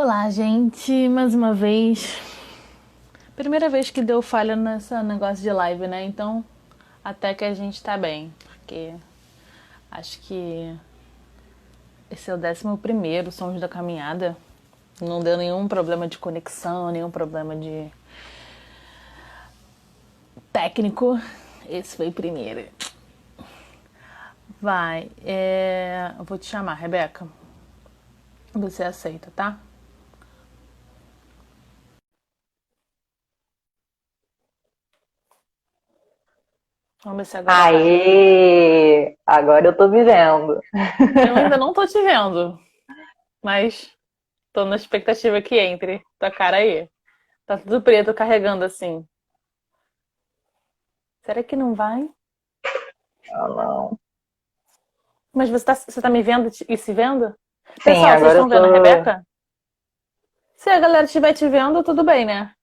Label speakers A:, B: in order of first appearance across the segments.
A: Olá, gente, mais uma vez. Primeira vez que deu falha nesse negócio de live, né? Então, até que a gente tá bem, porque acho que esse é o 11º Sons da Caminhada. Não deu nenhum problema de conexão, nenhum problema de técnico. Esse foi o primeiro. Vai, eu vou te chamar, Rebeca. Você aceita, tá? Vamos ver se agora vai.
B: Aê! Agora eu tô me vendo.
A: Eu ainda não tô te vendo, mas tô na expectativa que entre. Tua cara aí. Tá tudo preto carregando assim. Será que não vai?
B: Ah, não.
A: Mas você tá me vendo e se vendo?
B: Sim,
A: Pessoal, vocês
B: agora eu
A: estão vendo a
B: tô.
A: Rebeca? Se a galera estiver te vendo, tudo bem, né?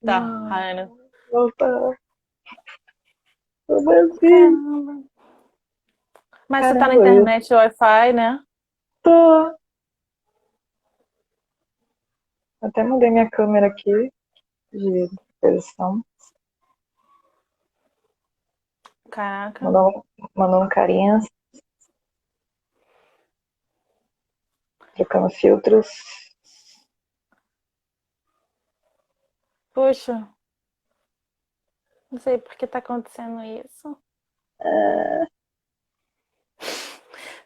A: Tá,
B: Não,
A: Raina.
B: eu tô vazio.
A: Caramba. Mas você tá na
B: Caramba, eu
A: internet Wi-Fi, né?
B: tô. Até mudei minha câmera aqui de posição.
A: Caraca.
B: Mandou um carinha, trocando filtros.
A: Poxa, não sei por que tá acontecendo isso.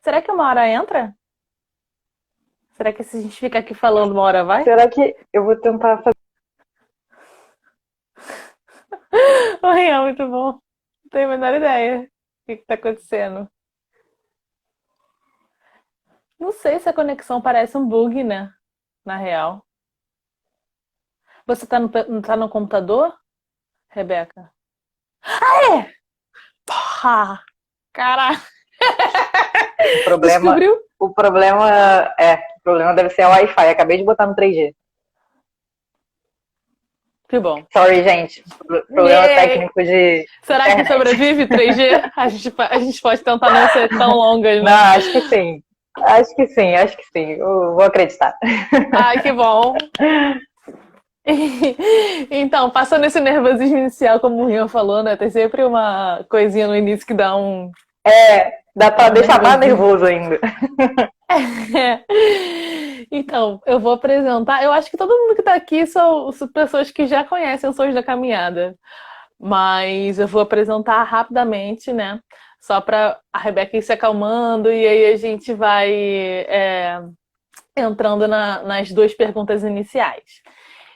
A: Será que uma hora entra? Será que se a gente ficar aqui falando uma hora vai?
B: Será que eu vou tentar fazer?
A: Ai, é muito bom. Não tenho a menor ideia. O que tá acontecendo? Não sei se a conexão parece um bug, né? Na real. Você tá no computador, Rebeca? É! Pá! Caraca,
B: O problema,
A: descobriu?
B: o problema deve ser a Wi-Fi. Acabei de botar no 3G.
A: Que bom.
B: Sorry, gente. Problema
A: Yeah.
B: técnico de
A: Será que
B: internet.
A: sobrevive 3G? A gente pode tentar não ser tão longas,
B: Não,
A: né?
B: acho que sim. Acho que sim, acho que sim. Eu vou acreditar.
A: Ai, que bom. Então, passando esse nervosismo inicial, como o Rian falou, né? Tem sempre uma coisinha no início que
B: Dá
A: dá
B: pra
A: um
B: deixar mais
A: nervosismo.
B: nervoso ainda.
A: É. Então, eu vou apresentar. Eu acho que todo mundo que tá aqui são pessoas que já conhecem os Sons da Caminhada. Mas eu vou apresentar rapidamente, né? Só para a Rebeca ir se acalmando e aí a gente vai entrando nas duas perguntas iniciais.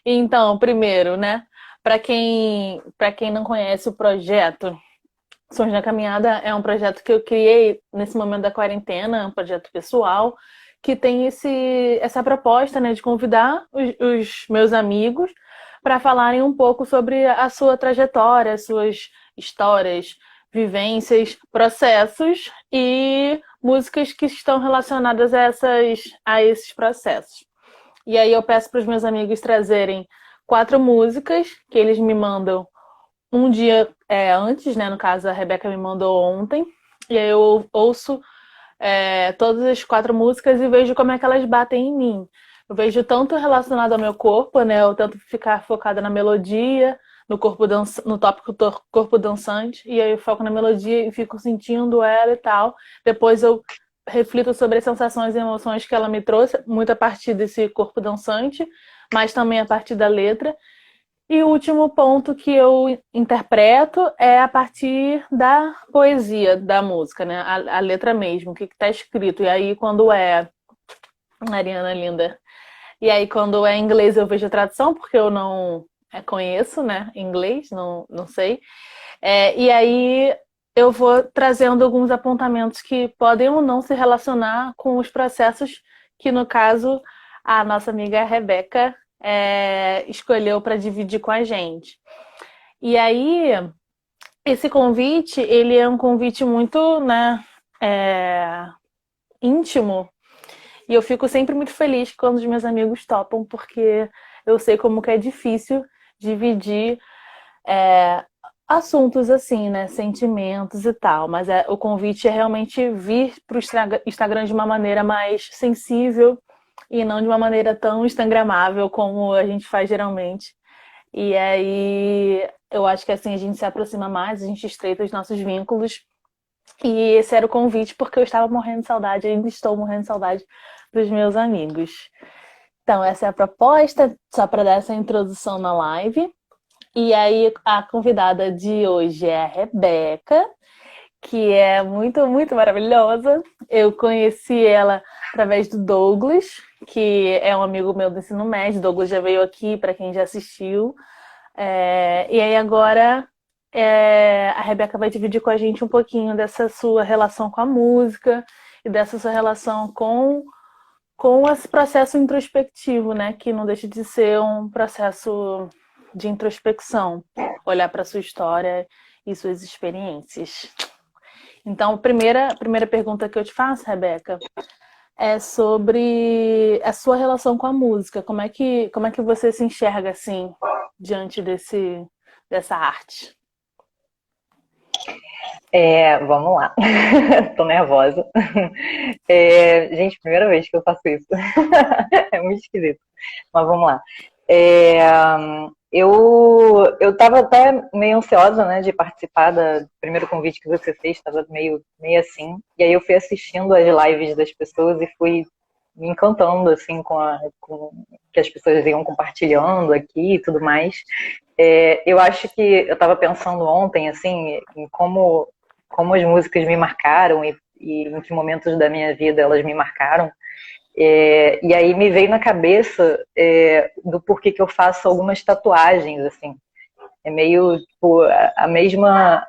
A: Então, primeiro, né? Para quem não conhece o projeto Sons da Caminhada, é um projeto que eu criei nesse momento da quarentena, um projeto pessoal que tem essa proposta, né, de convidar os meus amigos para falarem um pouco sobre a sua trajetória, as suas histórias, vivências, processos e músicas que estão relacionadas a esses processos. E aí eu peço para os meus amigos trazerem 4 músicas que eles me mandam um dia antes, né? No caso, a Rebeca me mandou ontem. E aí eu ouço todas as 4 músicas e vejo como é que elas batem em mim. Eu vejo tanto relacionado ao meu corpo, né? Eu tento ficar focada na melodia, no tópico corpo dançante, e aí eu foco na melodia e fico sentindo ela e tal. Depois eu reflito sobre as sensações e emoções que ela me trouxe, muito a partir desse corpo dançante, mas também a partir da letra. E o último ponto que eu interpreto é a partir da poesia da música, né? A letra mesmo, o que está escrito. E aí, quando é. Mariana linda. E aí, quando é em inglês, eu vejo a tradução, porque eu não conheço, né? Inglês, não sei. E aí, eu vou trazendo alguns apontamentos que podem ou não se relacionar com os processos que, no caso, a nossa amiga Rebeca escolheu para dividir com a gente. E aí, esse convite, ele é um convite muito, né, íntimo. E eu fico sempre muito feliz quando os meus amigos topam, porque eu sei como que é difícil dividir assuntos assim, né, sentimentos e tal. Mas o convite é realmente vir para o Instagram de uma maneira mais sensível e não de uma maneira tão instagramável como a gente faz geralmente. E aí eu acho que assim a gente se aproxima mais, a gente estreita os nossos vínculos. E esse era o convite porque eu estava morrendo de saudade, ainda estou morrendo de saudade dos meus amigos. Então, essa é a proposta, só para dar essa introdução na live. E aí, a convidada de hoje é a Rebeca, que é muito, muito maravilhosa. Eu conheci ela através do Douglas, que é um amigo meu do ensino médio. Douglas já veio aqui, para quem já assistiu. E aí agora a Rebeca vai dividir com a gente um pouquinho dessa sua relação com a música e dessa sua relação com esse processo introspectivo, né? Que não deixa de ser um processo de introspecção, olhar para sua história e suas experiências. Então, a primeira pergunta que eu te faço, Rebeca, é sobre a sua relação com a música. Como é que você se enxerga assim diante dessa arte?
B: Vamos lá. Tô nervosa. Gente, primeira vez que eu faço isso. É muito esquisito. Mas vamos lá. É, eu tava até meio ansiosa, né, de participar do primeiro convite que você fez, estava meio assim. E aí eu fui assistindo as lives das pessoas e fui me encantando, assim, com que as pessoas iam compartilhando aqui e tudo mais. Eu acho que eu estava pensando ontem, assim, em como as músicas me marcaram e em que momentos da minha vida elas me marcaram. E aí me veio na cabeça do porquê que eu faço algumas tatuagens, assim. É meio, tipo, a mesma...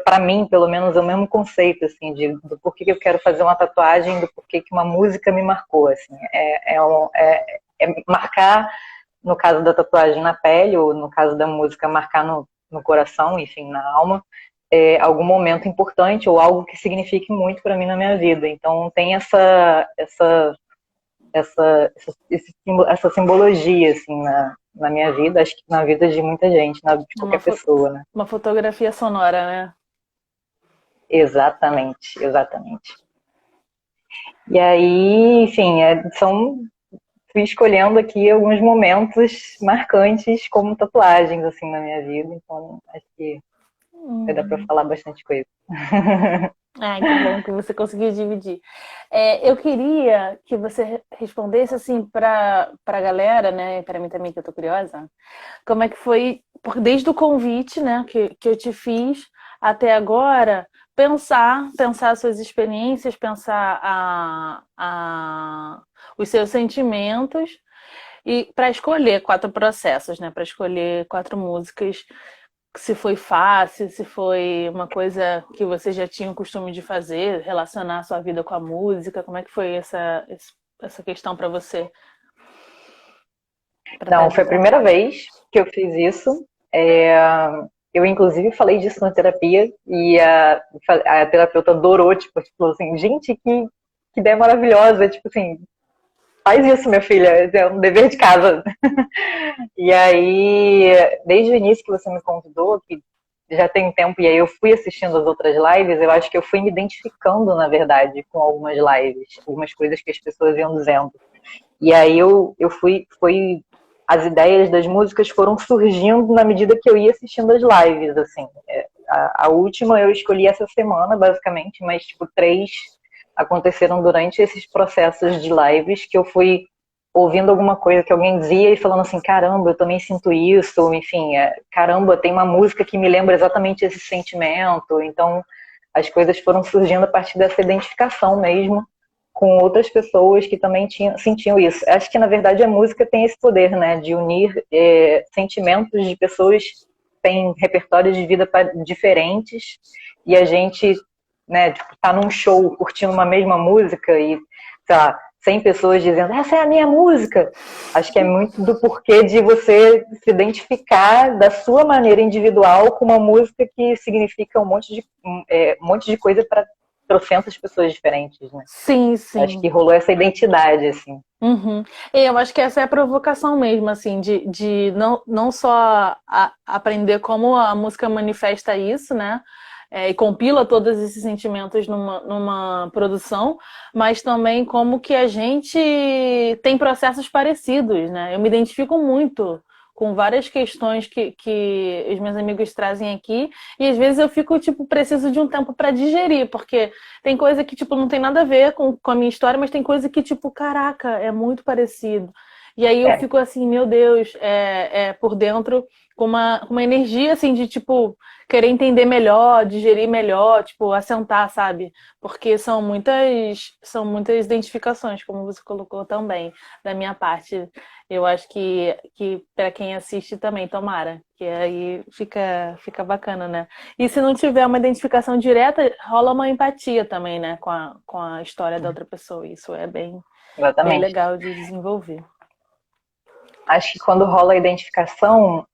B: Para mim, pelo menos, é o mesmo conceito, assim, do porquê que eu quero fazer uma tatuagem, do porquê que uma música me marcou, assim. É marcar, no caso da tatuagem, na pele, ou no caso da música, marcar no coração, enfim, na alma, algum momento importante ou algo que signifique muito para mim na minha vida. Então tem essa simbologia assim na minha vida, acho que na vida de muita gente, de
A: Uma,
B: qualquer pessoa, né?
A: uma fotografia sonora, né?
B: Exatamente, exatamente. E aí, enfim, fui escolhendo aqui alguns momentos marcantes como tatuagens assim na minha vida, então acho que vai dar para falar bastante coisa.
A: Ah, que bom que você conseguiu dividir. Eu queria que você respondesse assim para a galera, né? Para mim também que eu tô curiosa. Como é que foi, desde o convite, né, que eu te fiz até agora, pensar suas experiências, pensar os seus sentimentos e para escolher 4 processos, né? Para escolher 4 músicas, se foi fácil, se foi uma coisa que você já tinha o costume de fazer, relacionar a sua vida com a música, como é que foi essa questão para você?
B: Não, foi a primeira vez que eu fiz isso. Eu, inclusive, falei disso na terapia e a terapeuta adorou, tipo, falou assim, gente, que ideia maravilhosa, tipo assim, faz isso, minha filha, é um dever de casa. E aí, desde o início que você me convidou, que já tem tempo, e aí eu fui assistindo as outras lives, eu acho que eu fui me identificando, na verdade, com algumas lives, algumas coisas que as pessoas iam dizendo. E aí eu fui as ideias das músicas foram surgindo na medida que eu ia assistindo as lives, assim. A última eu escolhi essa semana, basicamente, mas, tipo, 3 aconteceram durante esses processos de lives que eu fui ouvindo alguma coisa que alguém dizia e falando assim, caramba, eu também sinto isso, enfim, caramba, tem uma música que me lembra exatamente esse sentimento. Então, as coisas foram surgindo a partir dessa identificação mesmo com outras pessoas que também sentiam isso. Acho que, na verdade, a música tem esse poder, né, de unir sentimentos de pessoas que têm repertórios de vida diferentes e a gente, né, tipo, tá num show curtindo uma mesma música e, sei lá, 100 pessoas dizendo, essa é a minha música. Acho que é muito do porquê de você se identificar da sua maneira individual com uma música que significa um monte de coisa para trocentas pessoas diferentes, né?
A: Sim,
B: Acho
A: sim.
B: que rolou essa identidade, assim.
A: Uhum. Eu acho que essa é a provocação mesmo, assim, de não só aprender como a música manifesta isso, né? e compila todos esses sentimentos numa produção, mas também como que a gente tem processos parecidos, né? Eu me identifico muito com várias questões que os meus amigos trazem aqui, e às vezes eu fico, tipo, preciso de um tempo para digerir, porque tem coisa que, tipo, não tem nada a ver com a minha história, mas tem coisa que, tipo, caraca, é muito parecido. E aí eu fico assim, meu Deus, por dentro com uma energia, assim, de, tipo, querer entender melhor, digerir melhor, tipo, assentar, sabe? Porque são muitas identificações, como você colocou também, da minha parte. Eu acho que para quem assiste também, tomara, que aí fica bacana, né? E se não tiver uma identificação direta, rola uma empatia também, né, com a história da outra pessoa. Isso é bem
B: Exatamente.
A: legal de desenvolver.
B: Acho que quando rola a identificação,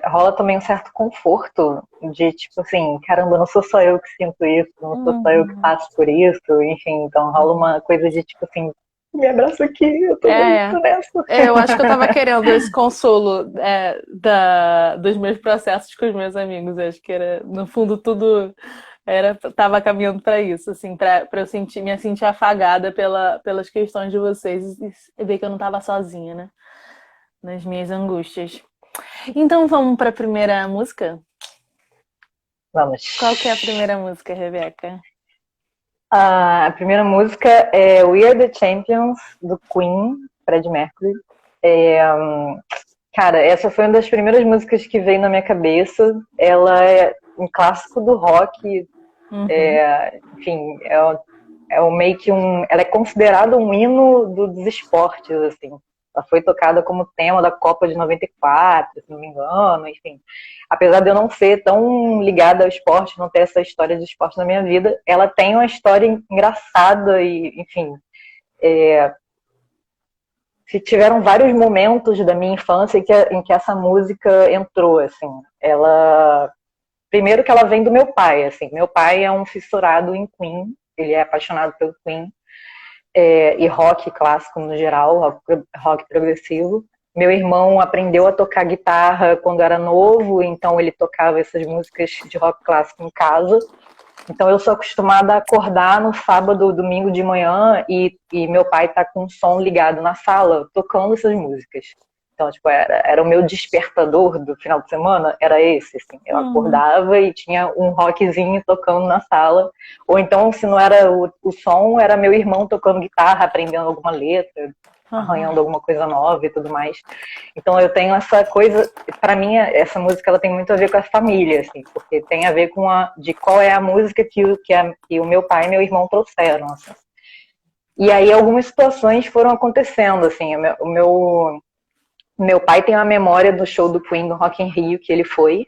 B: rola também um certo conforto de, tipo assim, caramba, não sou só eu que sinto isso, não sou só eu que passo por isso, enfim, então rola uma coisa de, tipo assim, me abraça aqui, eu tô muito nessa.
A: Eu acho que eu tava querendo esse consolo dos meus processos com os meus amigos. Eu acho que era, no fundo, tudo tava caminhando para isso, assim, para eu me sentir afagada pelas questões de vocês e ver que eu não tava sozinha, né? Nas minhas angústias. Então vamos para a primeira música?
B: Vamos.
A: Qual que é a primeira música, Rebeca?
B: A primeira música é We Are The Champions, do Queen, Freddie Mercury. Cara, essa foi uma das primeiras músicas que veio na minha cabeça. Ela é um clássico do rock. Enfim, meio que ela é considerada um hino dos esportes, assim. Ela foi tocada como tema da Copa de 94, se não me engano, enfim. Apesar de eu não ser tão ligada ao esporte, não ter essa história de esporte na minha vida, ela tem uma história engraçada e, enfim, tiveram vários momentos da minha infância em que essa música entrou, assim. Primeiro que ela vem do meu pai, assim. Meu pai é um fissurado em Queen, ele é apaixonado pelo Queen, e rock clássico no geral, rock progressivo. Meu irmão aprendeu a tocar guitarra quando era novo, então ele tocava essas músicas de rock clássico em casa. Então eu sou acostumada a acordar no sábado, domingo de manhã e meu pai tá com o som ligado na sala, tocando essas músicas. Então, tipo, era o meu despertador do final de semana, era esse, assim. Eu acordava e tinha um rockzinho tocando na sala. Ou então, se não era o som, era meu irmão tocando guitarra, aprendendo alguma letra, arranhando alguma coisa nova e tudo mais. Então eu tenho essa coisa, para mim essa música ela tem muito a ver com a família, assim, porque tem a ver com de qual é a música que o meu pai e meu irmão trouxeram, assim. E aí algumas situações foram acontecendo, assim, o meu pai tem uma memória do show do Queen no Rock in Rio que ele foi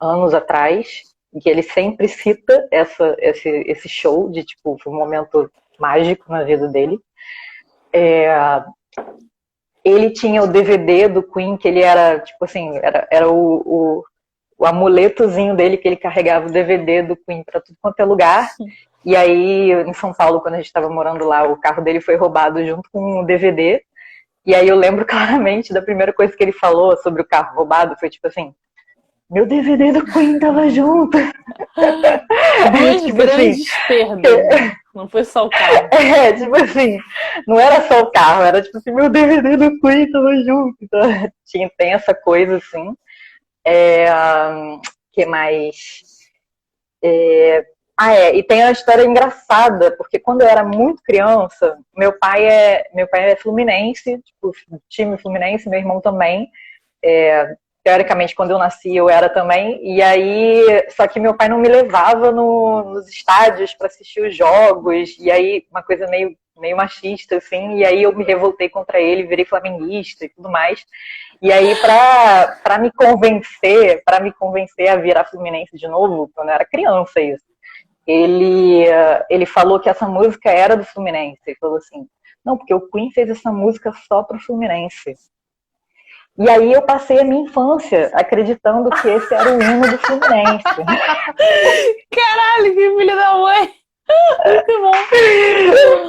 B: anos atrás, e que ele sempre cita esse show de, tipo, foi um momento mágico na vida dele. Ele tinha o DVD do Queen, que ele era, tipo assim, era o amuletozinho dele, que ele carregava o DVD do Queen pra tudo quanto é lugar. E aí, em São Paulo, quando a gente estava morando lá, o carro dele foi roubado junto com o DVD. E aí eu lembro claramente da primeira coisa que ele falou sobre o carro roubado, foi tipo assim, meu DVD do Queen tava junto.
A: Duas tipo grandes assim, perdas. Não foi só o carro.
B: Tipo assim, não era só o carro, era tipo assim, meu DVD do Queen tava junto. Então, tem essa coisa assim. Que mais? E tem uma história engraçada, porque quando eu era muito criança, meu pai é fluminense, tipo, time fluminense, meu irmão também. Teoricamente, quando eu nasci, eu era também. E aí, só que meu pai não me levava nos estádios para assistir os jogos. E aí, uma coisa meio machista, assim. E aí, eu me revoltei contra ele, virei flamenguista e tudo mais. E aí, para me convencer a virar fluminense de novo, quando eu era criança, isso, ele falou que essa música era do Fluminense. Ele falou assim, não, porque o Queen fez essa música só pro Fluminense. E aí eu passei a minha infância acreditando que esse era o hino do Fluminense.
A: Caralho, que filho da mãe! Muito bom.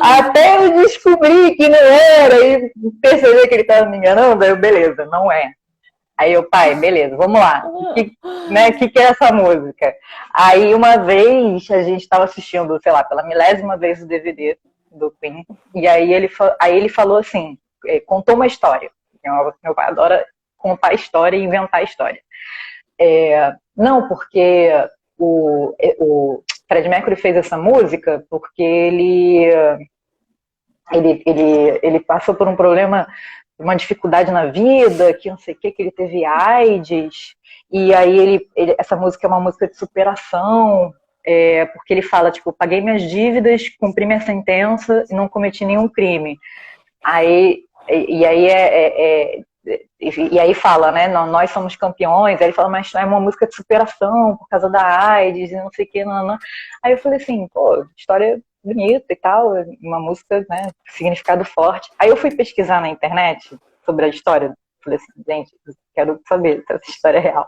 B: Até eu descobri que não era e perceber que ele estava me enganando, aí eu, beleza, não é. Aí eu, pai, beleza, vamos lá. O que é essa música? Aí uma vez a gente estava assistindo, sei lá, pela milésima vez o DVD do Queen, e aí ele falou assim, contou uma história. Meu pai adora contar história e inventar história. Não, porque o Fred Mercury fez essa música porque ele passou por um problema, uma dificuldade na vida, que não sei o que ele teve AIDS, e aí essa música é uma música de superação, porque ele fala, tipo, paguei minhas dívidas, cumpri minha sentença e não cometi nenhum crime. E aí fala, né, nós somos campeões, aí ele fala, mas é uma música de superação por causa da AIDS e não sei o que, não. Aí eu falei assim, pô, história bonita e tal, uma música, né, significado forte. Aí eu fui pesquisar na internet sobre a história, falei assim, gente, quero saber se essa história é real.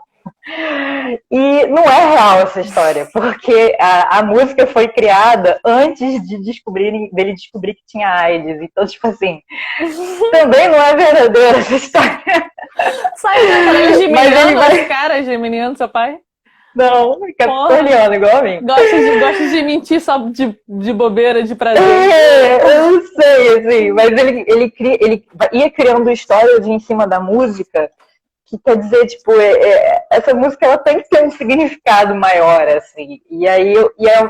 B: E não é real essa história, porque a música foi criada antes dele descobrir que tinha AIDS. Então, tipo assim, também não é verdadeira essa história.
A: Sai daí, geminiano, os caras, geminiano, seu pai?
B: Não, capricorniano, igual a mim.
A: Gosta de mentir só de bobeira, de prazer.
B: Eu não sei, assim, mas ele ia criando histórias em cima da música, que quer dizer, tipo, essa música ela tem que ter um significado maior, assim. E aí,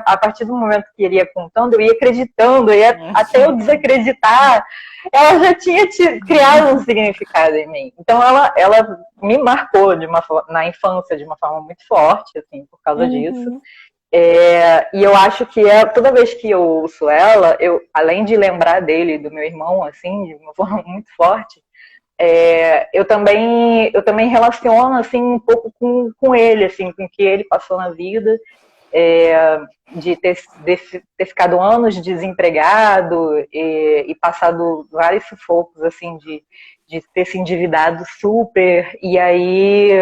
B: a partir do momento que ele ia contando, eu ia acreditando, até eu desacreditar, ela já tinha criado um significado em mim. Então, ela me marcou na infância de uma forma muito forte, assim, por causa disso. E eu acho que toda vez que eu ouço ela, além de lembrar dele, do meu irmão, assim, de uma forma muito forte, eu também relaciono assim um pouco com ele, assim, com o que ele passou na vida, de ter ficado anos desempregado e passado vários sufocos, assim, de ter se endividado super, e aí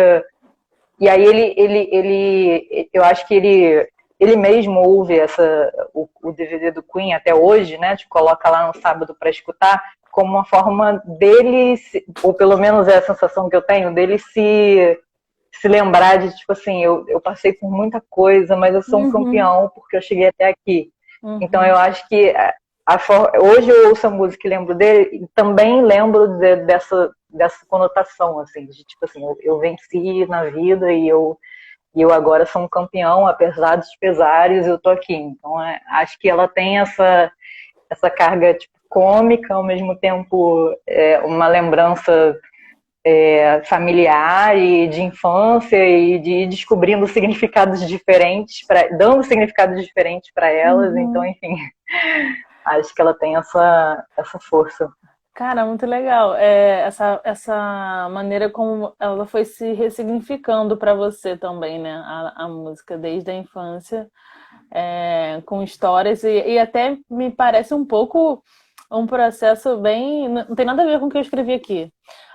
B: eu acho que ele mesmo ouve o DVD do Queen até hoje, né? Te coloca lá no sábado para escutar, como uma forma dele, ou pelo menos é a sensação que eu tenho, dele se lembrar de, tipo assim, eu passei por muita coisa, mas eu sou um campeão porque eu cheguei até aqui. Então eu acho que hoje eu ouço a música e lembro dele, e também lembro dessa conotação, assim, de tipo assim, eu venci na vida e eu agora sou um campeão, apesar dos pesares, eu tô aqui. Então acho que ela tem essa carga, tipo, cômica, ao mesmo tempo uma lembrança familiar e de infância e de ir descobrindo significados diferentes, dando significados diferentes para elas. Então, enfim, acho que ela tem essa força.
A: Cara, muito legal. Essa maneira como ela foi se ressignificando para você também, né? A música desde a infância, com histórias e até me parece um pouco um processo bem... Não tem nada a ver com o que eu escrevi aqui,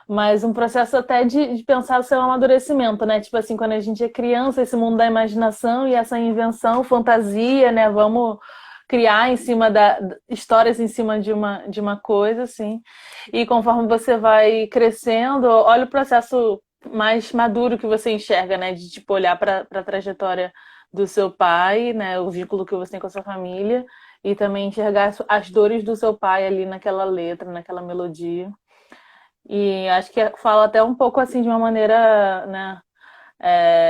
A: mas um processo até de pensar o seu amadurecimento, né? Tipo assim, quando a gente é criança, esse mundo da imaginação e essa invenção, fantasia, né? Vamos criar em cima histórias em cima de uma coisa, assim. E conforme você vai crescendo, olha o processo mais maduro que você enxerga, né? De tipo, olhar para a trajetória do seu pai, né? O vínculo que você tem com a sua família. E também enxergar as dores do seu pai ali naquela letra, naquela melodia. E acho que fala até um pouco assim de uma maneira, né,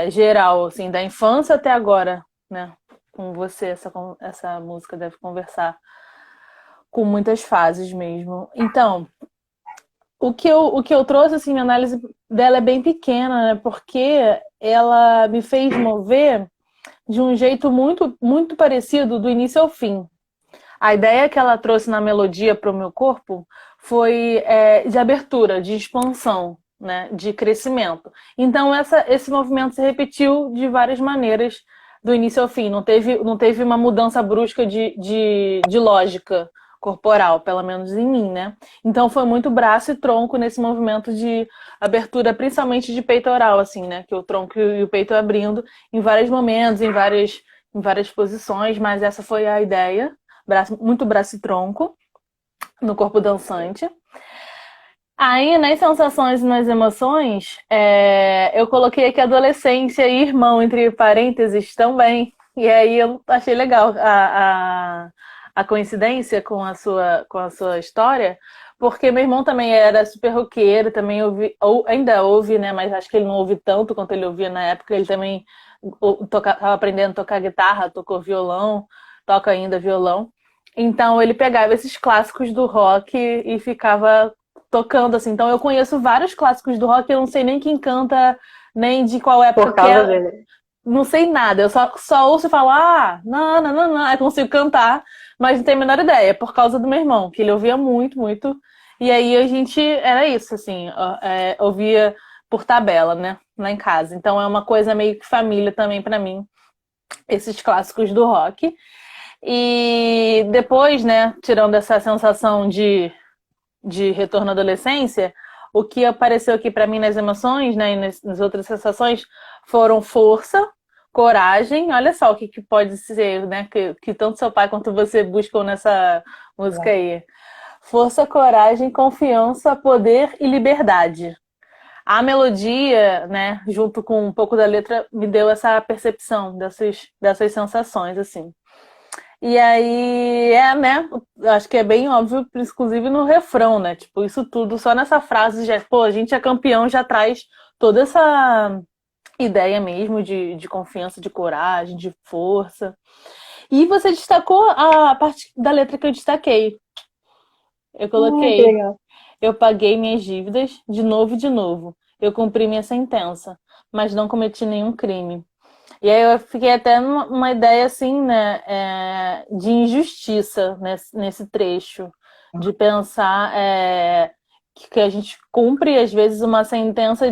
A: geral, assim, da infância até agora, né? Com você, essa música deve conversar com muitas fases mesmo. Então, o que eu trouxe, assim, minha análise dela é bem pequena, né? Porque ela me fez mover de um jeito muito, muito parecido do início ao fim. A ideia que ela trouxe na melodia para o meu corpo foi de abertura, de expansão, né, de crescimento. Então esse movimento se repetiu de várias maneiras do início ao fim. Não teve uma mudança brusca de lógica corporal, pelo menos em mim, né? Então foi muito braço e tronco nesse movimento de abertura, principalmente de peitoral, assim, né? Que o tronco e o peito abrindo em vários momentos, em várias posições, mas essa foi a ideia. Muito braço e tronco no corpo dançante. Aí, nas sensações e nas emoções, eu coloquei aqui adolescência e irmão, entre parênteses, também. E aí eu achei legal a coincidência com a sua história, porque meu irmão também era super roqueiro, também ouvi, ou ainda ouve, né? Mas acho que ele não ouve tanto quanto ele ouvia na época. Ele também estava aprendendo a tocar guitarra, tocou violão, toca ainda violão. Então ele pegava esses clássicos do rock e ficava tocando, assim. Então eu conheço vários clássicos do rock, eu não sei nem quem canta, nem de qual época
B: Por
A: que
B: causa
A: é.
B: dele.
A: Não sei nada, eu só ouço falar, não, não, não, não, aí consigo cantar, mas não tenho a menor ideia, é por causa do meu irmão, que ele ouvia muito, muito. E aí a gente, era isso, assim, ouvia por tabela, né, lá em casa. Então é uma coisa meio que família também pra mim, esses clássicos do rock. E depois, né, tirando essa sensação de retorno à adolescência, o que apareceu aqui para mim nas emoções, né, e nas outras sensações, foram força, coragem. Olha só o que pode ser, né, que tanto seu pai quanto você buscam nessa música aí. Força, coragem, confiança, poder e liberdade. A melodia, né, junto com um pouco da letra, me deu essa percepção dessas sensações, assim. E aí, né? Acho que é bem óbvio, inclusive no refrão, né? Tipo, isso tudo, só nessa frase, já, pô, a gente é campeão, já traz toda essa ideia mesmo de confiança, de coragem, de força. E você destacou a parte da letra que eu destaquei. Eu
B: Que
A: coloquei,
B: legal.
A: eu paguei minhas dívidas de novo e de novo. Eu cumpri minha sentença, mas não cometi nenhum crime. E aí eu fiquei até numa ideia assim, né, de injustiça nesse trecho, de pensar que a gente cumpre às vezes uma sentença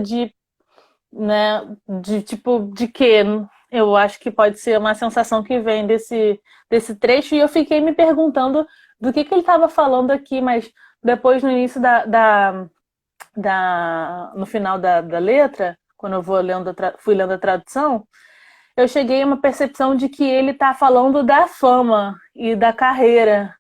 A: né, de tipo de quê? Eu acho que pode ser uma sensação que vem desse trecho e eu fiquei me perguntando do que ele estava falando aqui, mas depois no início no final da letra, quando eu fui lendo a tradução, eu cheguei a uma percepção de que ele está falando da fama e da carreira,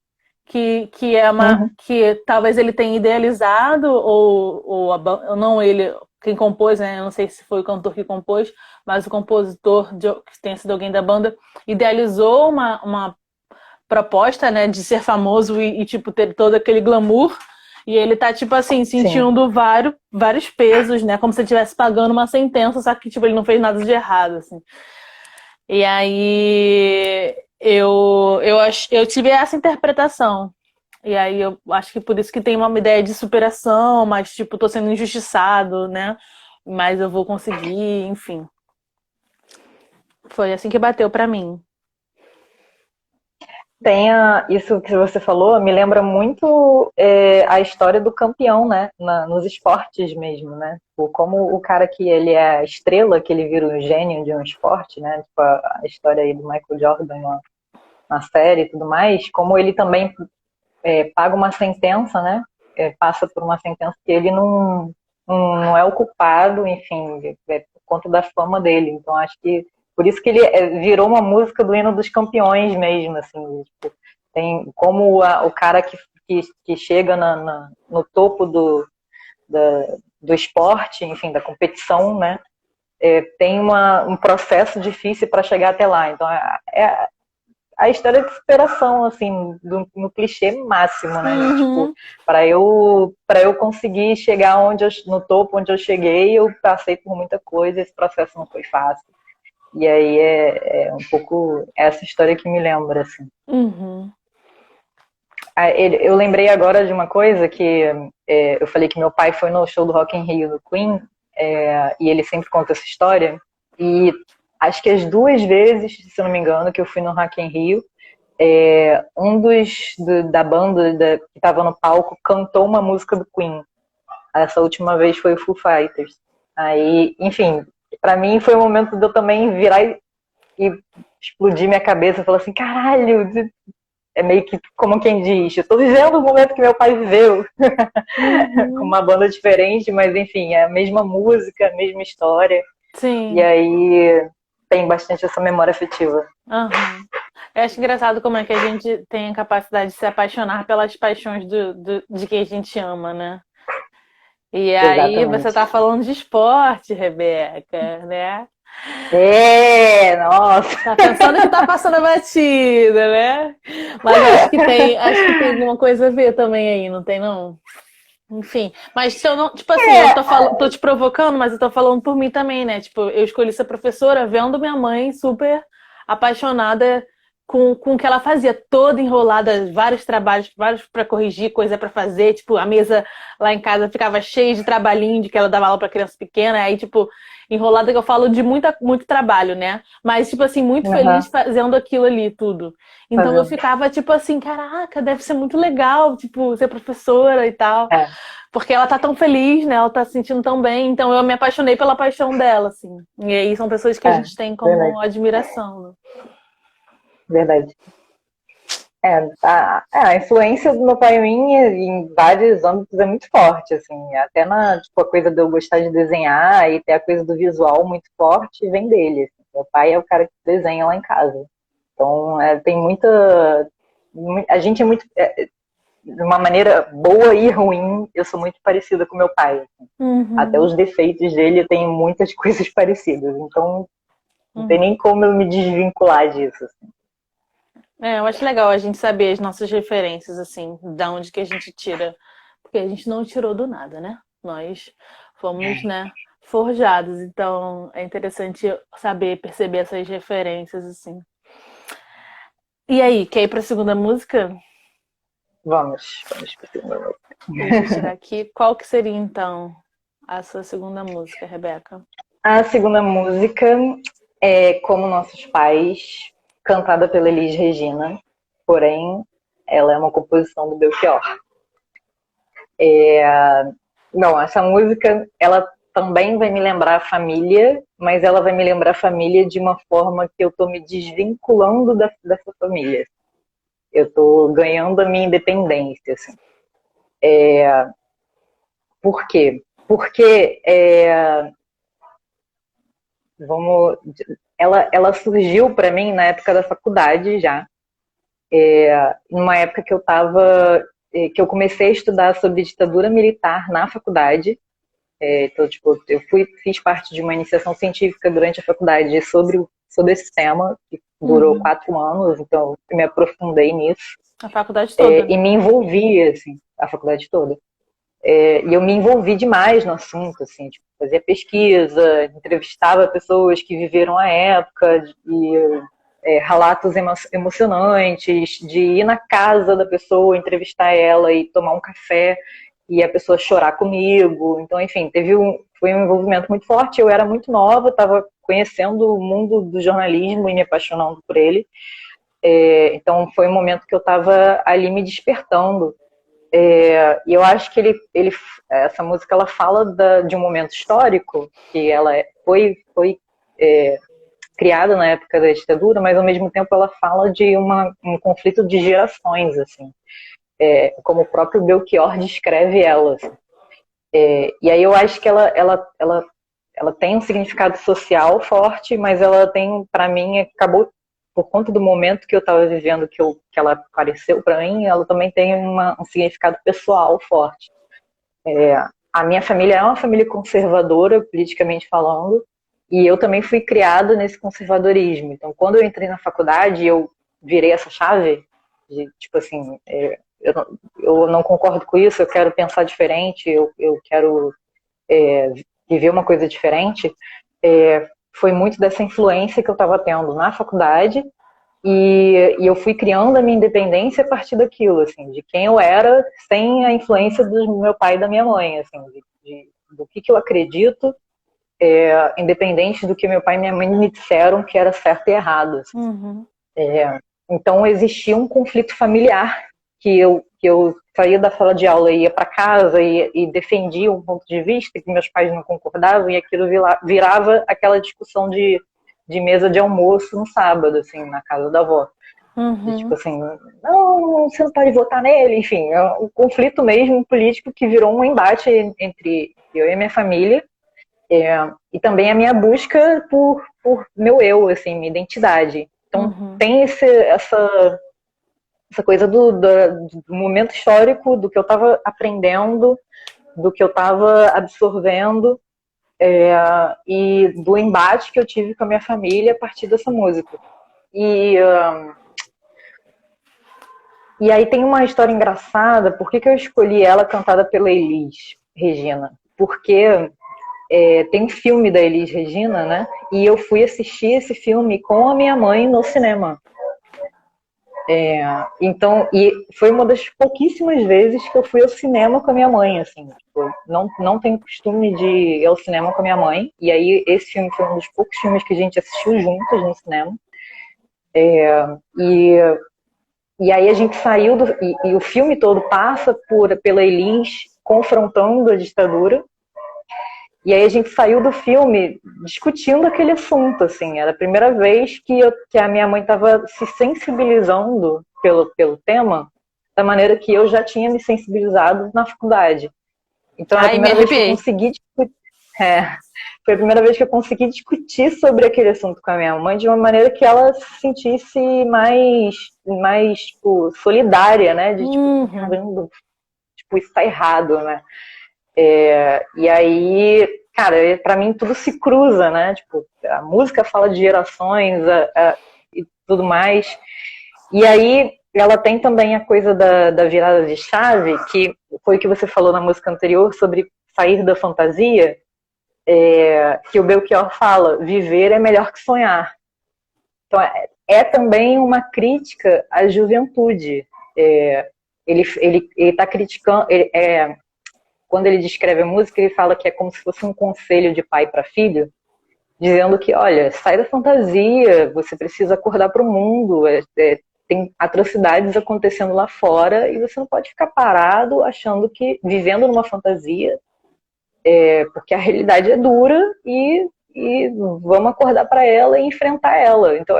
A: que é uma
B: Uhum.
A: que talvez ele tenha idealizado ou não ele quem compôs, né? Eu não sei se foi o cantor que compôs, mas o compositor que tenha sido alguém da banda idealizou uma proposta, né, de ser famoso e tipo ter todo aquele glamour. E ele tá, tipo assim,
B: Sim.
A: sentindo vários pesos, né? Como se ele estivesse pagando uma sentença, só que, tipo, ele não fez nada de errado, assim. E aí eu tive essa interpretação. E aí eu acho que por isso que tem uma ideia de superação, mas tipo, tô sendo injustiçado, né? Mas eu vou conseguir, enfim. Foi assim que bateu pra mim.
B: Isso que você falou me lembra muito a história do campeão, né? Nos esportes mesmo, né? Tipo, como o cara que ele é a estrela, que ele vira um gênio de um esporte, né? Tipo, a história aí do Michael Jordan na série e tudo mais, como ele também paga uma sentença, né? Passa por uma sentença que ele não é o culpado, enfim, por conta da fama dele. Então acho que por isso que ele virou uma música do hino dos campeões mesmo, assim, tipo, tem como o cara que chega no topo do esporte, enfim, da competição, né? Tem um processo difícil para chegar até lá. Então é a história de superação, assim, no clichê máximo, né? Tipo,
A: Uhum.
B: para eu conseguir chegar no topo onde eu cheguei, eu passei por muita coisa, esse processo não foi fácil. E aí é um pouco essa história que me lembra, assim.
A: Uhum.
B: Eu lembrei agora de uma coisa que eu falei que meu pai foi no show do Rock in Rio do Queen, e ele sempre conta essa história. E acho que as duas vezes, se eu não me engano, que eu fui no Rock in Rio, da banda que estava no palco cantou uma música do Queen. Essa última vez foi o Foo Fighters. Aí, enfim, para mim foi o momento de eu também virar e explodir minha cabeça e falar assim, caralho, é meio que como quem diz, eu tô vivendo o momento que meu pai viveu, com
A: Uhum.
B: uma banda diferente, mas enfim, é a mesma música, a mesma história, e
A: Sim.
B: aí tem bastante essa memória afetiva.
A: Aham. Eu acho engraçado como é que a gente tem a capacidade de se apaixonar pelas paixões de quem a gente ama, né? E aí você
B: Exatamente.
A: tá falando de esporte, Rebeca, né?
B: Nossa.
A: Tá pensando que tá passando a batida, né? Mas acho que tem alguma coisa a ver também aí, não tem não? Enfim, mas se eu não, tipo assim, eu tô falando, tô te provocando, mas eu tô falando por mim também, né? Tipo, eu escolhi ser professora vendo minha mãe super apaixonada com o que ela fazia, toda enrolada, vários trabalhos, vários para corrigir, coisa para fazer, tipo, a mesa lá em casa ficava cheia de trabalhinho de que ela dava aula para criança pequena, aí tipo, enrolada que eu falo de muito trabalho, né? Mas tipo assim, muito feliz
B: Aham,
A: fazendo aquilo ali tudo. Então eu
B: fazendo.
A: ficava tipo assim, caraca, deve ser muito legal, tipo, ser professora e tal.
B: É,
A: Porque ela tá tão feliz, né? Ela tá se sentindo tão bem. Então eu me apaixonei pela paixão dela, assim. E aí são pessoas que a
B: é,
A: gente tem como
B: verdade,
A: admiração, né?
B: verdade. A influência do meu pai em mim em vários âmbitos é muito forte, assim, até na, tipo, a coisa de eu gostar de desenhar e ter a coisa do visual muito forte vem dele, assim. Meu pai é o cara que desenha lá em casa. Então, tem muita, a gente é muito, de uma maneira boa e ruim, eu sou muito parecida com meu pai, assim. Até
A: Uhum,
B: os defeitos dele têm muitas coisas parecidas, então não tem
A: uhum.
B: nem como eu me desvincular disso, assim.
A: É, eu acho legal a gente saber as nossas referências, assim, da onde que a gente tira. Porque a gente não tirou do nada, né? Nós fomos, né, forjados. Então é interessante saber, perceber essas referências, assim. E aí, quer ir pra segunda música?
B: Vamos para segunda música.
A: Deixa eu tirar aqui. Qual que seria, então, a sua segunda música, Rebeca?
B: A segunda música é Como Nossos Pais, cantada pela Elis Regina, porém ela é uma composição do Belchior. Não, essa música ela também vai me lembrar a família, mas ela vai me lembrar a família de uma forma que eu estou me desvinculando dessa família. Eu estou ganhando a minha independência, assim. Por quê? Porque vamos, ela surgiu para mim na época da faculdade já, numa época que eu estava, que eu comecei a estudar sobre ditadura militar na faculdade. Então, tipo, fiz parte de uma iniciação científica durante a faculdade sobre esse tema, que durou
A: Uhum.
B: 4 anos, então eu me aprofundei nisso,
A: A faculdade toda,
B: e
A: né?
B: me envolvi, assim, a faculdade toda. E eu me envolvi demais no assunto, assim, tipo, fazia pesquisa, entrevistava pessoas que viveram a época, e relatos emocionantes, de ir na casa da pessoa, entrevistar ela e tomar um café e a pessoa chorar comigo. Então, enfim, foi um envolvimento muito forte. Eu era muito nova, estava conhecendo o mundo do jornalismo e me apaixonando por ele. Então, foi um momento que eu estava ali me despertando. E eu acho que essa música ela fala de um momento histórico que ela foi criada na época da ditadura, mas ao mesmo tempo ela fala de um conflito de gerações, assim, como o próprio Belchior descreve ela. Assim. E aí eu acho que ela tem um significado social forte, mas ela tem, para mim, acabou por conta do momento que eu estava vivendo, que ela apareceu para mim, ela também tem um significado pessoal forte. A minha família é uma família conservadora, politicamente falando, e eu também fui criada nesse conservadorismo. Então, quando eu entrei na faculdade, eu virei essa chave de, tipo assim, eu não concordo com isso, eu quero pensar diferente, eu quero viver uma coisa diferente. Foi muito dessa influência que eu estava tendo na faculdade e eu fui criando a minha independência a partir daquilo, assim, de quem eu era sem a influência do meu pai e da minha mãe, assim, do que eu acredito, independente do que meu pai e minha mãe me disseram que era certo e errado. Assim.
A: Uhum.
B: Então existia um conflito familiar que eu saía da sala de aula e ia para casa e defendia um ponto de vista que meus pais não concordavam e aquilo virava aquela discussão de mesa de almoço no sábado, assim, na casa da avó. De tipo
A: Uhum.
B: assim, não, você não pode votar nele, enfim, é um conflito mesmo político que virou um embate entre eu e a minha família, e também a minha busca por meu eu, assim, minha identidade. Então
A: Uhum.
B: tem essa coisa do momento histórico, do que eu estava aprendendo, do que eu estava absorvendo e do embate que eu tive com a minha família a partir dessa música. E, e aí tem uma história engraçada. Por que eu escolhi ela cantada pela Elis Regina? Porque tem um filme da Elis Regina, né? E eu fui assistir esse filme com a minha mãe no cinema. Então, e foi uma das pouquíssimas vezes que eu fui ao cinema com a minha mãe, assim, tipo, não tenho costume de ir ao cinema com a minha mãe, e aí esse filme foi um dos poucos filmes que a gente assistiu juntos no cinema, e, e aí a gente saiu e o filme todo passa pela Elis confrontando a ditadura, e aí a gente saiu do filme discutindo aquele assunto, assim. Era a primeira vez que a minha mãe estava se sensibilizando pelo tema da maneira que eu já tinha me sensibilizado na faculdade. Então era a primeira vez que eu consegui discutir. Foi a primeira vez que eu consegui discutir sobre aquele assunto com a minha mãe de uma maneira que ela se sentisse mais tipo, solidária, né? De tipo, tipo, isso tá errado, né? E aí, cara, pra mim tudo se cruza, né? Tipo, a música fala de gerações e tudo mais. E aí, ela tem também a coisa da virada de chave, que foi o que você falou na música anterior sobre sair da fantasia, que o Belchior fala, viver é melhor que sonhar. Então, é também uma crítica à juventude. Ele tá criticando... Quando ele descreve a música, ele fala que é como se fosse um conselho de pai para filho, dizendo que, olha, sai da fantasia, você precisa acordar para o mundo, tem atrocidades acontecendo lá fora e você não pode ficar parado achando que, vivendo numa fantasia, porque a realidade é dura e vamos acordar para ela e enfrentar ela. Então,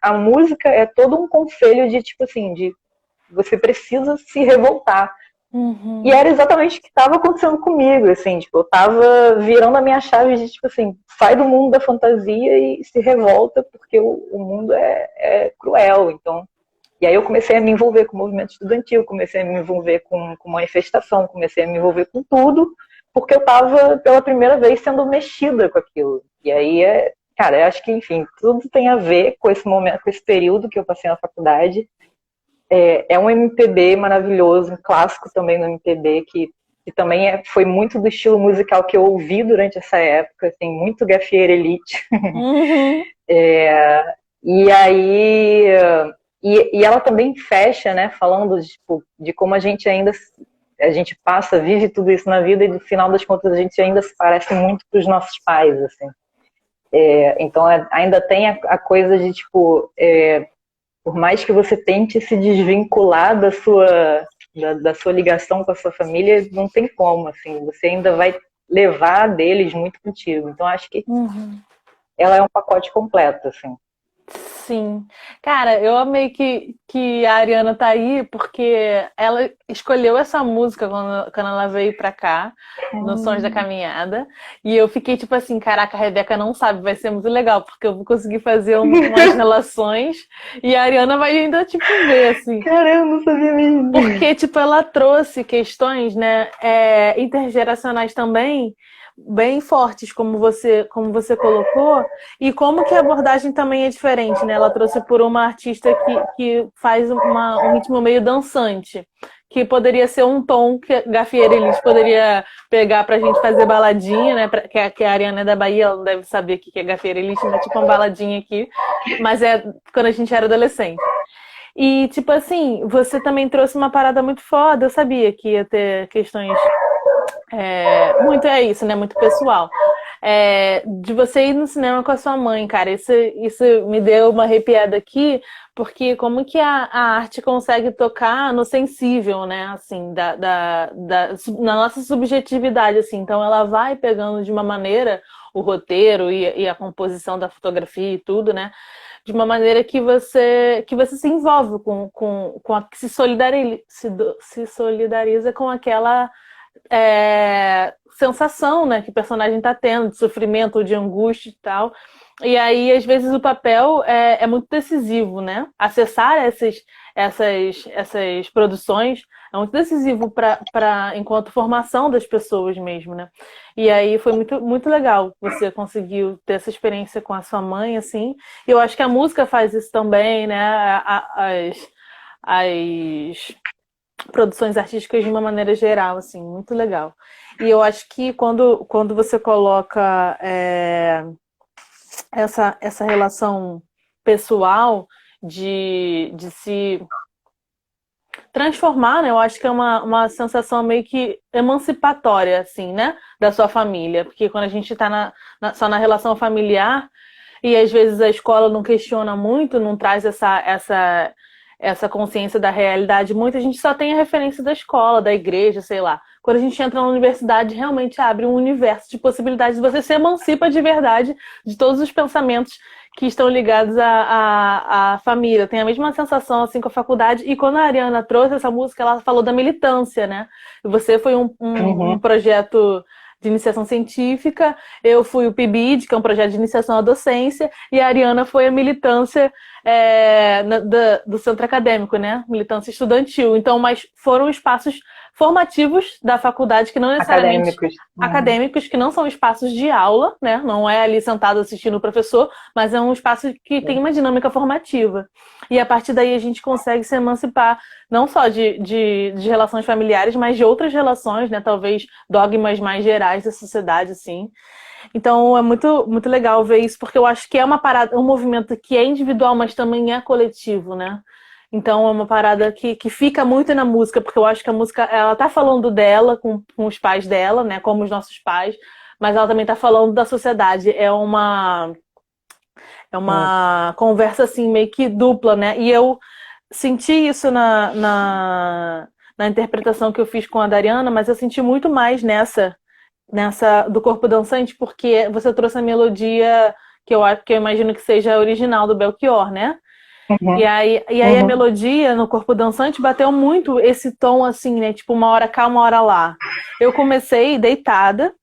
B: a música é todo um conselho de, tipo assim, de você precisa se revoltar.
A: Uhum.
B: E era exatamente o que estava acontecendo comigo, assim, tipo, eu tava virando a minha chave de, tipo assim, sai do mundo da fantasia e se revolta, porque o mundo é cruel, então... E aí eu comecei a me envolver com o movimento estudantil, comecei a me envolver com manifestação, comecei a me envolver com tudo, porque eu tava, pela primeira vez, sendo mexida com aquilo. E aí, cara, eu acho que, enfim, tudo tem a ver com esse momento, com esse período que eu passei na faculdade. É um MPB maravilhoso, um clássico também do MPB, que também foi muito do estilo musical que eu ouvi durante essa época, assim, muito Gafieira Elite.
A: Uhum.
B: E aí... E ela também fecha, né, falando tipo, de como a gente passa, vive tudo isso na vida e no final das contas a gente ainda se parece muito com os nossos pais, assim. Então ainda tem a coisa de, tipo... por mais que você tente se desvincular da sua ligação com a sua família, não tem como, assim, você ainda vai levar deles muito contigo. Então, acho que ela é um pacote completo, assim.
A: Sim. Cara, eu amei que a Ariana tá aí, porque ela escolheu essa música quando ela veio pra cá, no Sons da Caminhada, e eu fiquei tipo assim, caraca, a Rebeca não sabe, vai ser muito legal, porque eu vou conseguir fazer umas relações, e a Ariana vai ainda, tipo, ver, assim.
B: Caramba, não sabia mesmo.
A: Porque, tipo, ela trouxe questões, né, intergeracionais também, bem fortes, como você colocou, e como que a abordagem também é diferente, né? Ela trouxe por uma artista que faz um ritmo meio dançante, que poderia ser um tom que a Gafieira Elis poderia pegar pra gente fazer baladinha, né? Que a Ariana é da Bahia, ela não deve saber o que é Gafieira Elis, né? Tipo uma baladinha aqui, mas é quando a gente era adolescente. E, tipo assim, você também trouxe uma parada muito foda, eu sabia que ia ter questões... muito isso, né? Muito pessoal. De você ir no cinema com a sua mãe, cara. Isso me deu uma arrepiada aqui, porque como que a arte consegue tocar no sensível, né? Assim, na nossa subjetividade, assim. Então ela vai pegando de uma maneira o roteiro e a composição da fotografia e tudo, né? De uma maneira que você se envolve que se solidariza com aquela sensação, né, que o personagem está tendo, de sofrimento, de angústia e tal. E aí, às vezes, o papel é muito decisivo, né? Acessar essas produções é muito decisivo para enquanto formação das pessoas mesmo, né? E aí foi muito, muito legal. Você conseguiu ter essa experiência com a sua mãe, assim. E eu acho que a música faz isso também, né? As produções artísticas de uma maneira geral, assim, muito legal. E eu acho que quando você coloca essa relação pessoal de se transformar, né? Eu acho que é uma sensação meio que emancipatória, assim, né? Da sua família. Porque quando a gente tá só na relação familiar, e às vezes a escola não questiona muito, não traz essa consciência da realidade muito, a gente só tem a referência da escola, da igreja, sei lá. Quando a gente entra na universidade, realmente abre um universo de possibilidades, você se emancipa de verdade de todos os pensamentos que estão ligados à família. Tem a mesma sensação assim com a faculdade. E quando a Ariana trouxe essa música, ela falou da militância, né? Você foi um projeto de iniciação científica, eu fui o PIBID, que é um projeto de iniciação à docência, e a Ariana foi a militância do centro acadêmico, né? Militância estudantil. Então, mas foram espaços formativos da faculdade que não necessariamente acadêmicos, que não são espaços de aula, né? Não é ali sentado assistindo o professor, mas é um espaço que tem uma dinâmica formativa. E a partir daí a gente consegue se emancipar não só de relações familiares, mas de outras relações, né? Talvez dogmas mais gerais da sociedade, assim. Então é muito, muito legal ver isso, porque eu acho que é uma parada, um movimento que é individual, mas também é coletivo, né? Então é uma parada que fica muito na música, porque eu acho que a música, ela tá falando dela com os pais dela, né? Como os nossos pais, mas ela também tá falando da sociedade. É uma conversa assim meio que dupla, né? E eu senti isso na interpretação que eu fiz com a Dariana, mas eu senti muito mais nessa do Corpo Dançante, porque você trouxe a melodia que eu imagino que seja original do Belchior, né? E aí a melodia no Corpo Dançante bateu muito esse tom assim, né? Tipo, uma hora cá, uma hora lá. Eu comecei deitada,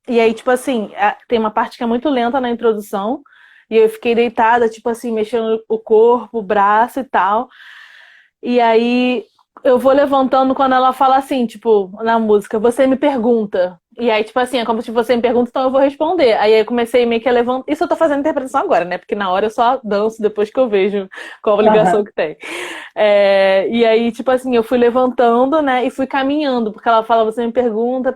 A: e aí, tipo assim, tem uma parte que é muito lenta na introdução, e eu fiquei deitada, tipo assim, mexendo o corpo, o braço e tal. E aí eu vou levantando quando ela fala assim, tipo, na música, você me pergunta. E aí, tipo assim, é como se você me pergunta, então eu vou responder. Aí eu comecei meio que a levantar. Isso eu tô fazendo interpretação agora, né? Porque na hora eu só danço depois que eu vejo qual a ligação que tem. E aí, tipo assim, eu fui levantando, né? E fui caminhando, porque ela fala, você me pergunta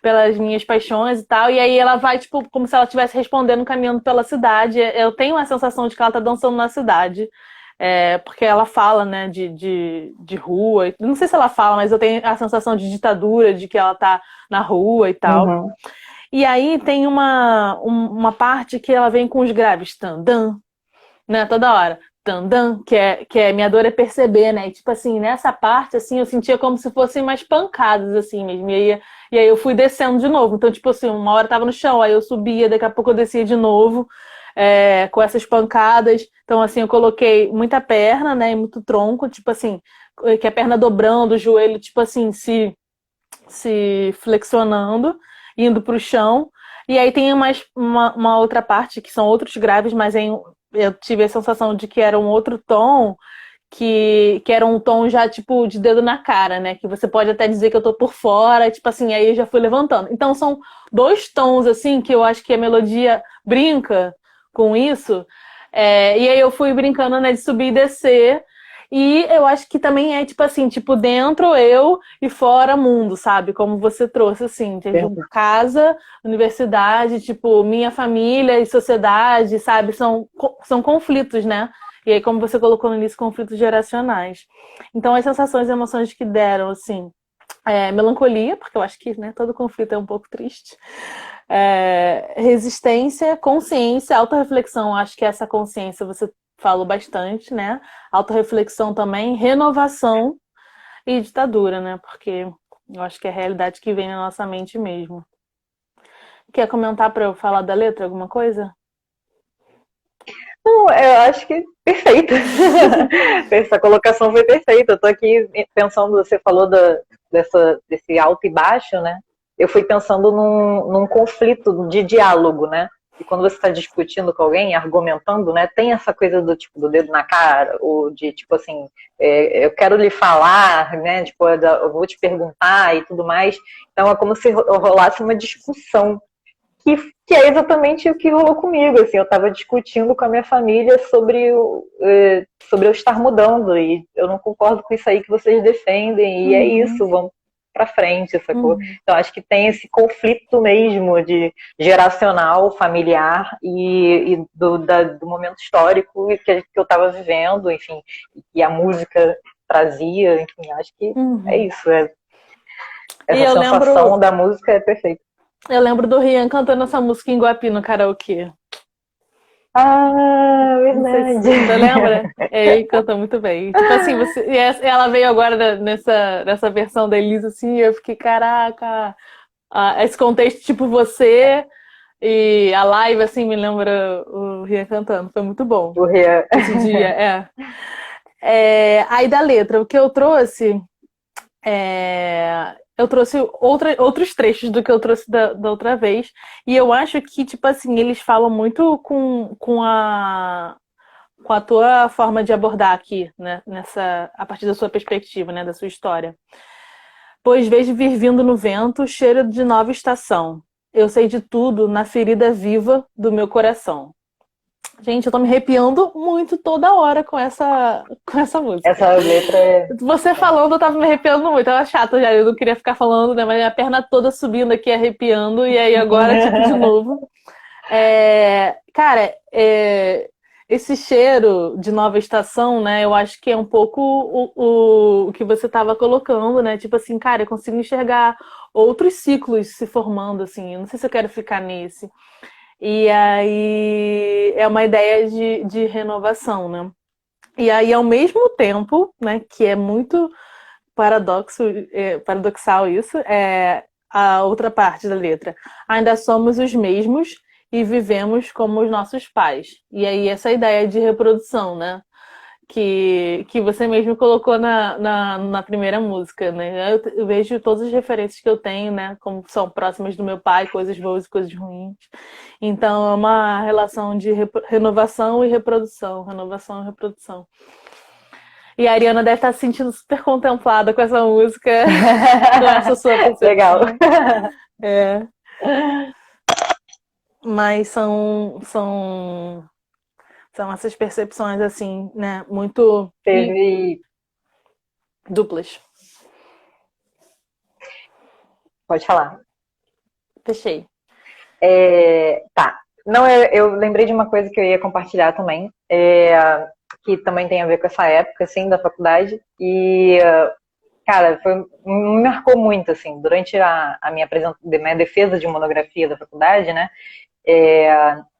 A: pelas minhas paixões e tal. E aí ela vai, tipo, como se ela estivesse respondendo caminhando pela cidade. Eu tenho a sensação de que ela tá dançando na cidade. Porque ela fala, né, de rua. Não sei se ela fala, mas eu tenho a sensação de ditadura, de que ela tá na rua e tal. E aí tem uma parte que ela vem com os graves, tandam, né, toda hora. Tandam, que é minha dor é perceber, né? E tipo assim, nessa parte, assim, eu sentia como se fossem mais pancadas, assim mesmo. E aí eu fui descendo de novo. Então, tipo assim, uma hora eu tava no chão, aí eu subia, daqui a pouco eu descia de novo. Com essas pancadas. Então, assim, eu coloquei muita perna, né, e muito tronco, tipo assim, que a perna dobrando, o joelho, tipo assim, se flexionando, indo pro chão. E aí tem mais uma outra parte, que são outros graves, mas eu tive a sensação de que era um outro tom, que era um tom já, tipo, de dedo na cara, né? Que você pode até dizer que eu tô por fora, tipo assim, aí eu já fui levantando. Então, são dois tons, assim, que eu acho que a melodia brinca com isso. E aí eu fui brincando, né, de subir e descer. E eu acho que também é, tipo assim, tipo, dentro eu e fora mundo, sabe? Como você trouxe, assim, tipo, casa, universidade, tipo, minha família e sociedade, sabe? São conflitos, né? E aí, como você colocou no início, conflitos geracionais. Então, as sensações e emoções que deram, assim, melancolia, porque eu acho que, né, todo conflito é um pouco triste. Resistência, consciência, autorreflexão. Acho que essa consciência você falou bastante, né? Autorreflexão também, renovação e ditadura, né? Porque eu acho que é a realidade que vem na nossa mente mesmo. Quer comentar para eu falar da letra alguma coisa?
B: Não, eu acho que perfeito. Essa colocação foi perfeita. Eu tô aqui pensando, você falou desse alto e baixo, né? Eu fui pensando num conflito de diálogo, né? e quando você está discutindo com alguém, argumentando, né, tem essa coisa do tipo do dedo na cara, ou de tipo assim, eu quero lhe falar, né, tipo, eu vou te perguntar e tudo mais. Então é como se rolasse uma discussão. Que é exatamente o que rolou comigo, assim, eu estava discutindo com a minha família sobre eu estar mudando, e eu não concordo com isso aí que vocês defendem, e é isso, vamos pra frente, sacou? Então acho que tem esse conflito mesmo de geracional, familiar e do momento histórico que eu estava vivendo, enfim, e a música trazia, enfim, acho que é isso, essa sensação da música é perfeita.
A: Eu lembro do Rian cantando essa música em Guapi no karaokê.
B: Ah, verdade.
A: Você lembra? Ele canta muito bem. Tipo assim, ela veio agora nessa versão da Elisa, assim, e eu fiquei, caraca, esse contexto, tipo, você e a live, assim, me lembra o Rian cantando. Foi muito bom.
B: O Rian.
A: Esse dia, aí da letra, o que eu trouxe eu trouxe outros trechos do que eu trouxe da outra vez. E eu acho que, tipo assim, eles falam muito com a tua forma de abordar aqui, né? A partir da sua perspectiva, né? Da sua história. Pois vejo vir vindo no vento cheiro de nova estação. Eu sei de tudo na ferida viva do meu coração. Gente, eu tô me arrepiando muito toda hora com essa música.
B: Essa letra é...
A: Você falando, eu tava me arrepiando muito. Tava chata já, eu não queria ficar falando, né? Mas a perna toda subindo aqui, arrepiando. E aí agora, tipo, de novo. Cara, esse cheiro de nova estação, né? Eu acho que é um pouco o que você tava colocando, né? Tipo assim, cara, eu consigo enxergar outros ciclos se formando, assim. Eu não sei se eu quero ficar nesse. E aí é uma ideia de renovação, né? E aí, ao mesmo tempo, né, que é muito paradoxal isso, é a outra parte da letra. Ainda somos os mesmos e vivemos como os nossos pais. E aí, essa ideia de reprodução, né? Que você mesmo colocou na primeira música, né? Eu vejo todas as referências que eu tenho, né? Como são próximas do meu pai, coisas boas e coisas ruins. Então é uma relação de renovação e reprodução. Renovação e reprodução. E a Ariana deve estar se sentindo super contemplada com essa música, com essa sua percepção.
B: Legal.
A: Mas são essas percepções, assim, né? Muito duplas.
B: Pode falar.
A: Fechei.
B: Tá. Não, eu lembrei de uma coisa que eu ia compartilhar também, que também tem a ver com essa época, assim, da faculdade. E, cara, me marcou muito, assim, durante a minha defesa de monografia da faculdade, né?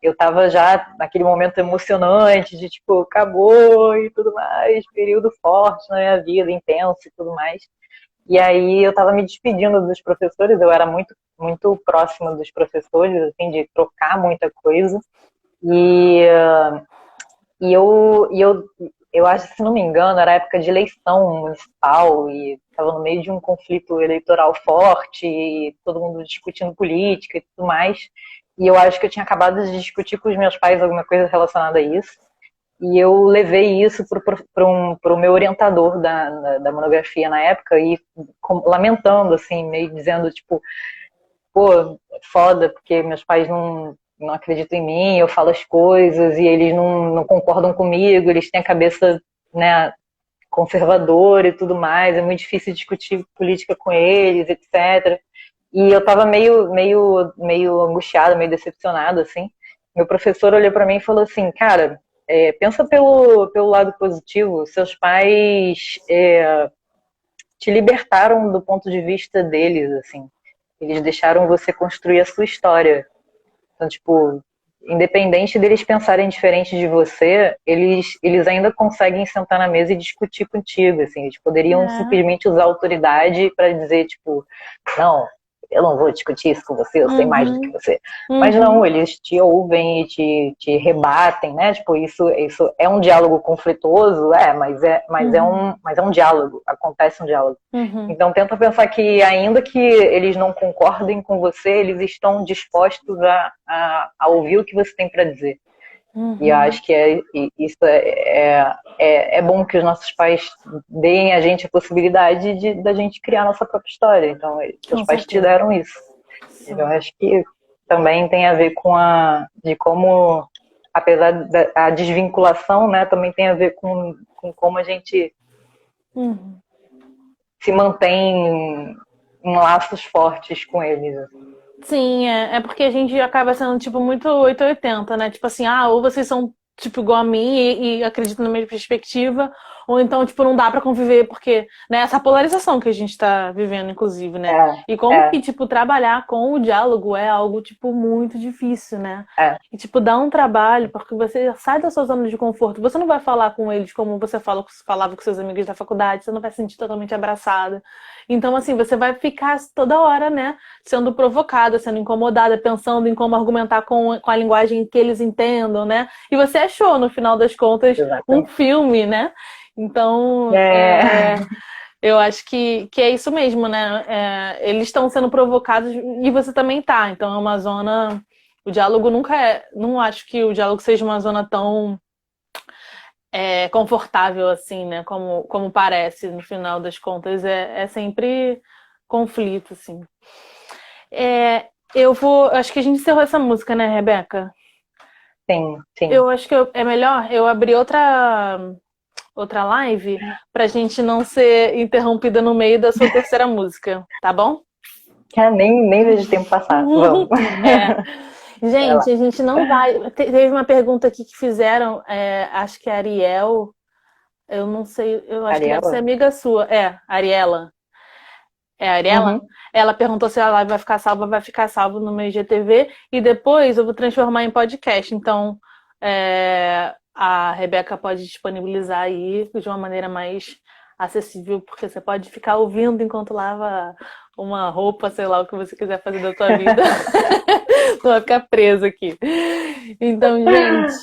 B: Eu tava já naquele momento emocionante de, tipo, acabou e tudo mais, período forte na minha vida, intenso e tudo mais. E aí eu tava me despedindo dos professores, eu era muito, muito próxima dos professores, assim, de trocar muita coisa. E eu acho, se não me engano, era época de eleição municipal e estava no meio de um conflito eleitoral forte, e todo mundo discutindo política e tudo mais. E eu acho que eu tinha acabado de discutir com os meus pais alguma coisa relacionada a isso. E eu levei isso para o meu orientador da monografia na época, e lamentando, assim, meio dizendo, tipo, pô, foda, porque meus pais não acreditam em mim, eu falo as coisas e eles não concordam comigo, eles têm a cabeça, né, conservadora e tudo mais, é muito difícil discutir política com eles, etc. E eu tava meio angustiada, meio decepcionada, assim. Meu professor olhou para mim e falou assim, cara, pensa pelo lado positivo, seus pais te libertaram do ponto de vista deles, assim. Eles deixaram você construir a sua história. Então, tipo, independente deles pensarem diferente de você, eles ainda conseguem sentar na mesa e discutir contigo, assim. Eles poderiam simplesmente usar autoridade para dizer, tipo, não, eu não vou discutir isso com você, eu sei mais do que você. Mas
A: Uhum.
B: não, eles te ouvem e te rebatem, né? Tipo, isso é um diálogo conflituoso, mas é um diálogo, acontece um diálogo.
A: Uhum.
B: Então tenta pensar que ainda que eles não concordem com você, eles estão dispostos a ouvir o que você tem para dizer. E eu
A: Uhum.
B: acho que isso é bom que os nossos pais deem a gente a possibilidade da gente criar a nossa própria história. Então, seus
A: Com
B: pais te
A: certeza.
B: deram isso. Eu
A: Sim.
B: acho que também tem a ver de como, apesar da desvinculação, né, também tem a ver com como a gente
A: Uhum.
B: se mantém em laços fortes com eles.
A: Sim, é porque a gente acaba sendo, tipo, muito 880, né? Tipo assim, ou vocês são, tipo, igual a mim e acreditam na mesma perspectiva, ou então, tipo, não dá pra conviver, porque, né, essa polarização que a gente tá vivendo, inclusive, né?
B: É,
A: E como
B: é,
A: que, tipo, trabalhar com o diálogo é algo, tipo, muito difícil, né?
B: é,
A: E, tipo, dá um trabalho, porque você sai da sua zona de conforto. Você não vai falar com eles como você falava com seus amigos da faculdade, você não vai se sentir totalmente abraçada. Então, assim, você vai ficar toda hora, né? Sendo provocada, sendo incomodada, pensando em como argumentar com a linguagem que eles entendam, né? E você achou, no final das contas, um
B: exatamente.
A: filme, né? Então,
B: É,
A: eu acho que é isso mesmo, né? Eles estão sendo provocados e você também tá. Então, é uma zona. O diálogo nunca é. Não acho que o diálogo seja uma zona tão confortável assim, né? Como parece, no final das contas. É sempre conflito, assim. Eu vou. Acho que a gente encerrou essa música, né, Rebeca?
B: sim, sim.
A: Eu acho que é melhor eu abrir outra live pra gente não ser interrompida no meio da sua terceira música, tá bom?
B: Nem vejo o tempo passar. Vamos.
A: É.
B: Vai lá.
A: Gente, a gente não vai. Teve uma pergunta aqui que fizeram, acho que é a Ariel. Eu não sei, eu acho que deve ser
B: Ariela?
A: amiga sua. Ariela. É a Ariela?
B: Uhum.
A: Ela perguntou se a live vai ficar salvo no meu IGTV e depois eu vou transformar em podcast. Então, a Rebeca pode disponibilizar aí de uma maneira mais acessível, porque você pode ficar ouvindo enquanto lava uma roupa, sei lá, o que você quiser fazer da sua vida. Não vai ficar preso aqui. Então, gente,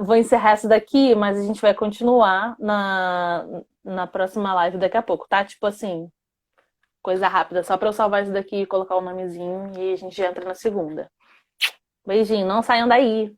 A: vou encerrar essa daqui, mas a gente vai continuar na próxima live daqui a pouco, tá? Tipo assim, coisa rápida, só pra eu salvar isso daqui e colocar o nomezinho e a gente já entra na segunda. Beijinho, não saiam daí.